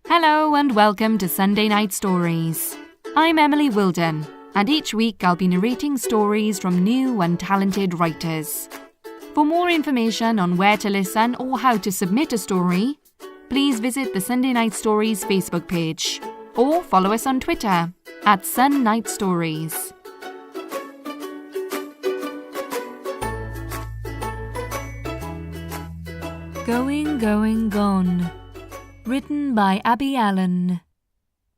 Hello and welcome to Sunday Night Stories. I'm Emily Wilden, and each week I'll be narrating stories from new and talented writers. For more information on where to listen or how to submit a story, please visit the Sunday Night Stories Facebook page or follow us on Twitter at Sun Night Stories. Going, Going, Gone. Written by Abbie Allen.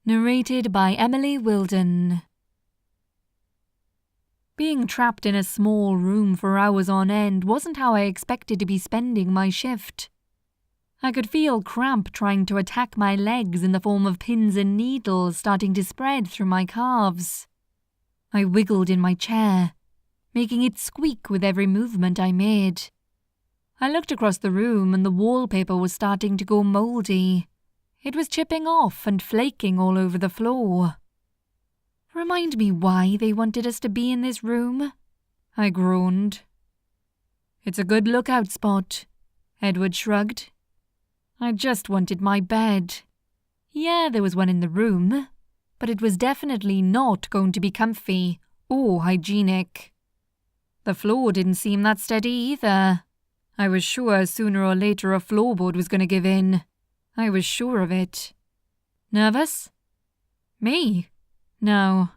Narrated by Emily Wilden. Being trapped in a small room for hours on end wasn't how I expected to be spending my shift. I could feel cramp trying to attack my legs in the form of pins and needles starting to spread through my calves. I wiggled in my chair, making it squeak with every movement I made. I looked across the room and the wallpaper was starting to go mouldy. It was chipping off and flaking all over the floor. Remind me why they wanted us to be in this room? I groaned. It's a good lookout spot, Edward shrugged. I just wanted my bed. Yeah, there was one in the room, but it was definitely not going to be comfy or hygienic. The floor didn't seem that steady either. I was sure sooner or later a floorboard was going to give in. I was sure of it. Nervous? Me? No.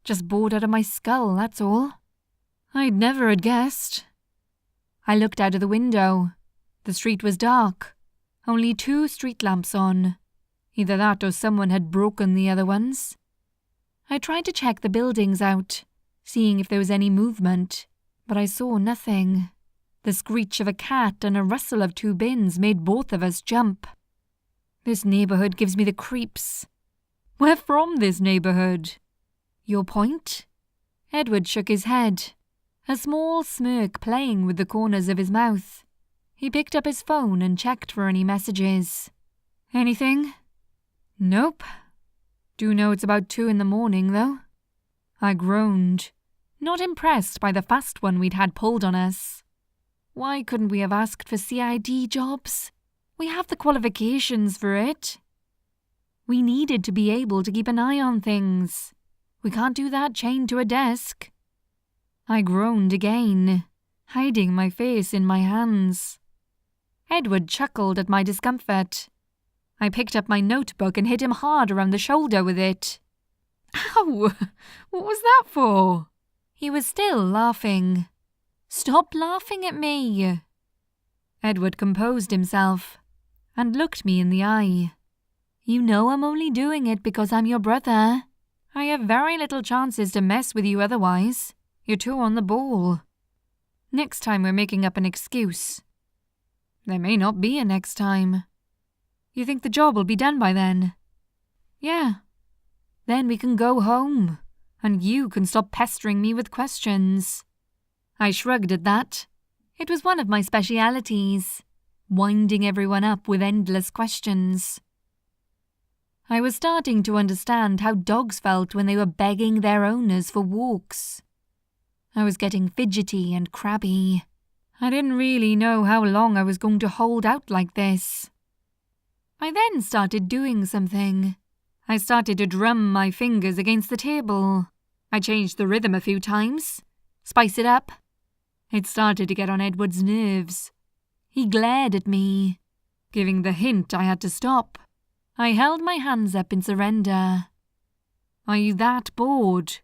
Just bored out of my skull, that's all. I'd never had guessed. I looked out of the window. The street was dark. Only 2 street lamps on. Either that or someone had broken the other ones. I tried to check the buildings out, seeing if there was any movement, but I saw nothing. The screech of a cat and a rustle of 2 bins made both of us jump. This neighbourhood gives me the creeps. We're from this neighbourhood. Your point? Edward shook his head, a small smirk playing with the corners of his mouth. He picked up his phone and checked for any messages. Anything? Nope. Do know it's about 2 a.m, though. I groaned, not impressed by the fast one we'd had pulled on us. Why couldn't we have asked for CID jobs? We have the qualifications for it. We needed to be able to keep an eye on things. We can't do that chained to a desk. I groaned again, hiding my face in my hands. Edward chuckled at my discomfort. I picked up my notebook and hit him hard around the shoulder with it. Ow! What was that for? He was still laughing. Stop laughing at me. Edward composed himself and looked me in the eye. You know I'm only doing it because I'm your brother. I have very little chances to mess with you otherwise. You're too on the ball. Next time we're making up an excuse. There may not be a next time. You think the job will be done by then? Yeah. Then we can go home, and you can stop pestering me with questions. I shrugged at that. It was one of my specialities, winding everyone up with endless questions. I was starting to understand how dogs felt when they were begging their owners for walks. I was getting fidgety and crabby. I didn't really know how long I was going to hold out like this. I then started doing something. I started to drum my fingers against the table. I changed the rhythm a few times. Spice it up. It started to get on Edward's nerves. He glared at me, giving the hint I had to stop. I held my hands up in surrender. Are you that bored?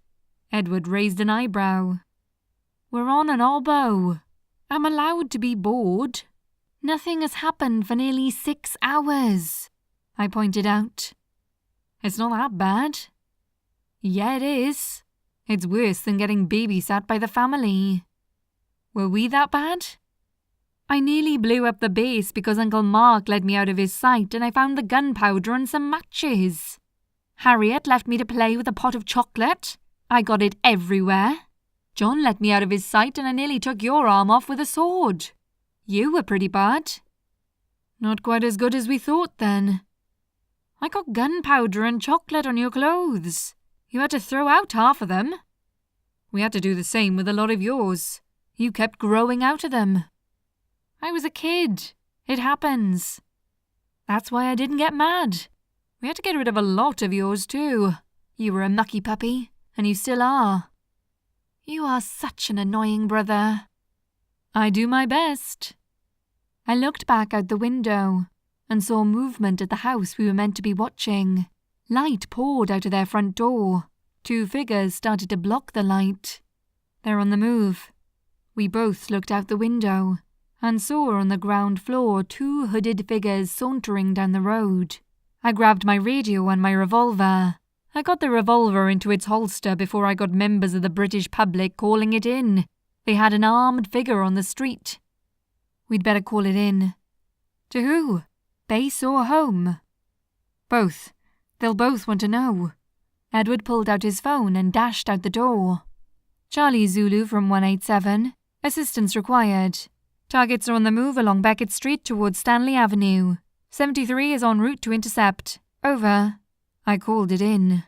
Edward raised an eyebrow. We're on an oboe. I'm allowed to be bored. Nothing has happened for nearly 6 hours, I pointed out. It's not that bad. Yeah, it is. It's worse than getting babysat by the family. Were we that bad? I nearly blew up the base because Uncle Mark led me out of his sight and I found the gunpowder and some matches. Harriet left me to play with a pot of chocolate. I got it everywhere. John let me out of his sight and I nearly took your arm off with a sword. You were pretty bad. Not quite as good as we thought then. I got gunpowder and chocolate on your clothes. You had to throw out half of them. We had to do the same with a lot of yours. You kept growing out of them. I was a kid. It happens. That's why I didn't get mad. We had to get rid of a lot of yours too. You were a mucky puppy, and you still are. You are such an annoying brother. I do my best. I looked back out the window and saw movement at the house we were meant to be watching. Light poured out of their front door. 2 figures started to block the light. They're on the move. We both looked out the window and saw on the ground floor 2 hooded figures sauntering down the road. I grabbed my radio and my revolver. I got the revolver into its holster before I got members of the British public calling it in. They had an armed figure on the street. We'd better call it in. To who? Base or home? Both. They'll both want to know. Edward pulled out his phone and dashed out the door. Charlie Zulu from 187. Assistance required. Targets are on the move along Beckett Street towards Stanley Avenue. 73 is en route to intercept. Over. I called it in.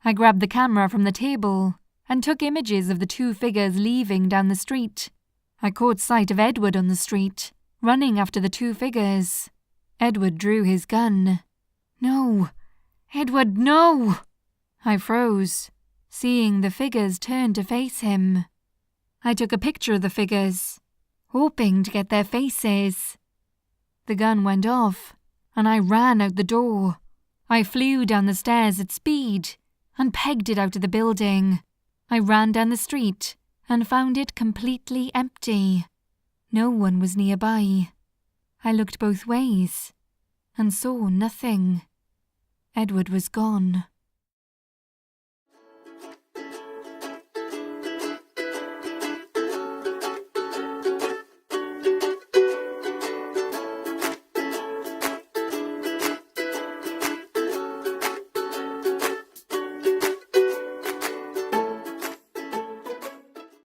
I grabbed the camera from the table and took images of the 2 figures leaving down the street. I caught sight of Edward on the street, running after the 2 figures. Edward drew his gun. No! Edward, no! I froze, seeing the figures turn to face him. I took a picture of the figures, hoping to get their faces. The gun went off, and I ran out the door. I flew down the stairs at speed and pegged it out of the building. I ran down the street and found it completely empty. No one was nearby. I looked both ways and saw nothing. Edward was gone.